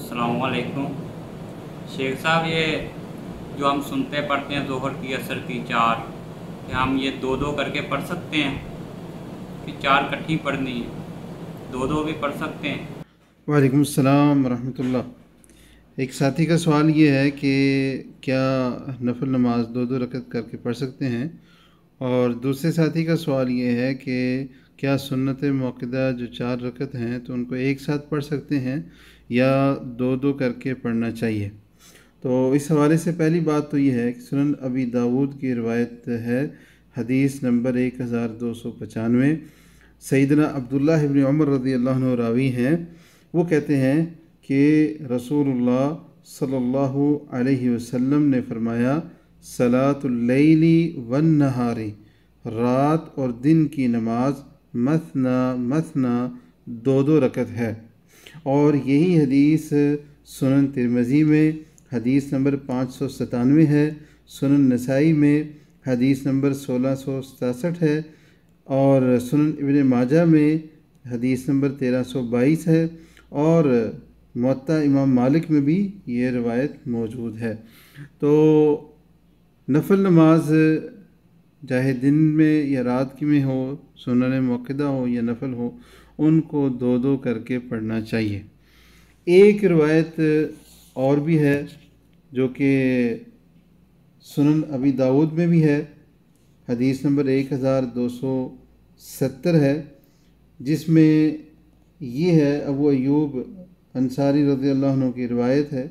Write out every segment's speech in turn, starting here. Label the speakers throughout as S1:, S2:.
S1: अस्सलाम वालेकुम। शेख साहब, ये जो हम सुनते पढ़ते हैं ज़ोहर की असर की चार, क्या हम ये दो दो करके पढ़ सकते हैं कि चार इकट्ठी पढ़नी है? दो दो भी पढ़ सकते हैं?
S2: वालेकुम अस्सलाम रहमतुल्लाह। एक साथी का सवाल ये है कि क्या नफल नमाज दो दो रकत करके पढ़ सकते हैं, और दूसरे साथी का सवाल ये है कि क्या सुन्नत मौक़िदा जो चार रकत हैं तो उनको एक साथ पढ़ सकते हैं या दो दो करके पढ़ना चाहिए। तो इस हवाले से पहली बात तो ये है कि सुनन अबी दाऊद की रवायत है, हदीस नंबर 1295। सैयदना अब्दुल्लाह इब्न उमर रज़ी अल्लाह अन्हु रावी हैं। वो कहते हैं कि रसूलुल्लाह सल्लल्लाहु अलैहि वसल्लम ने फरमाया, सलातुल लैली वन नहारी, रात और दिन की नमाज मसना मसना दो दो रकत है। और यही हदीस सुनन तिरमिज़ी में हदीस नंबर 597 है, सुनन नसाई में हदीस नंबर 1667 है, और सुनन इब्न माजा में हदीस नंबर 1322 है, और मुअत्ता इमाम मालिक में भी ये रवायत मौजूद है। तो नफल नमाज चाहे दिन में या रात की में हो, सुनन मौक़िदा हो या नफल हो, उनको दो दो करके पढ़ना चाहिए। एक रवायत और भी है जो कि सुनन अबी दाऊद में भी है, हदीस नंबर 1270 है, जिसमें ये है अबू अयूब अंसारी रज़ी अल्लाह अन्हु की रिवायत है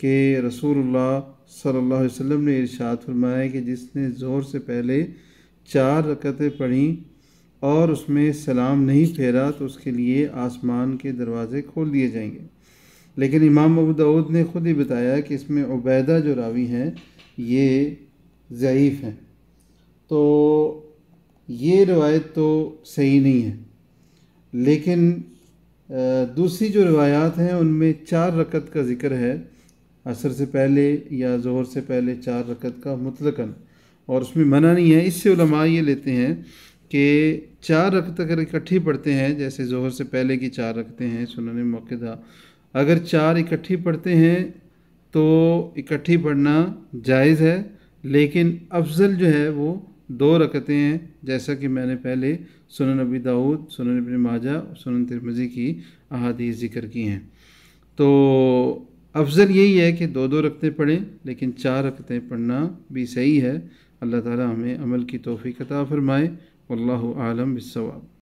S2: कि रसूलुल्लाह सल्लल्लाहु अलैहि वसल्लम ने इरशाद फरमाया कि जिसने ज़ोहर से पहले चार रकतें पढ़ी और उसमें सलाम नहीं फेरा तो उसके लिए आसमान के दरवाज़े खोल दिए जाएंगे। लेकिन इमाम अबू दाऊद ने ख़ुद ही बताया कि इसमें उबैदा जो रावी हैं ये ज़ईफ़ हैं, तो ये रवायत तो सही नहीं है। लेकिन दूसरी जो रिवायात हैं उनमें चार रकत का ज़िक्र है, असर से पहले या ज़ोहर से पहले चार रकत का मुतलकन, और उसमें मना नहीं है। इससे उलमा ये लेते हैं कि चार रकत अगर इकट्ठी पढ़ते हैं, जैसे ज़ोहर से पहले की चार रकतें हैं सुनन मौक़िदा, अगर चार इकट्ठी पढ़ते हैं तो इकट्ठी पढ़ना जायज़ है, लेकिन अफजल जो है वो दो रकतें हैं, जैसा कि मैंने पहले सुनन अबी दाऊद, सुनन इब्न माजा, सुनन तिरमिज़ी की अहादीस ज़िक्र की हैं। तो अफजल यही है कि दो दो रकतें पढ़ें, लेकिन चार रकतें पढ़ना भी सही है। अल्लाह ताला हमें अमल की तौफ़ीक़ अता फ़रमाए। वल्लाहु आलम बिस्सवाब।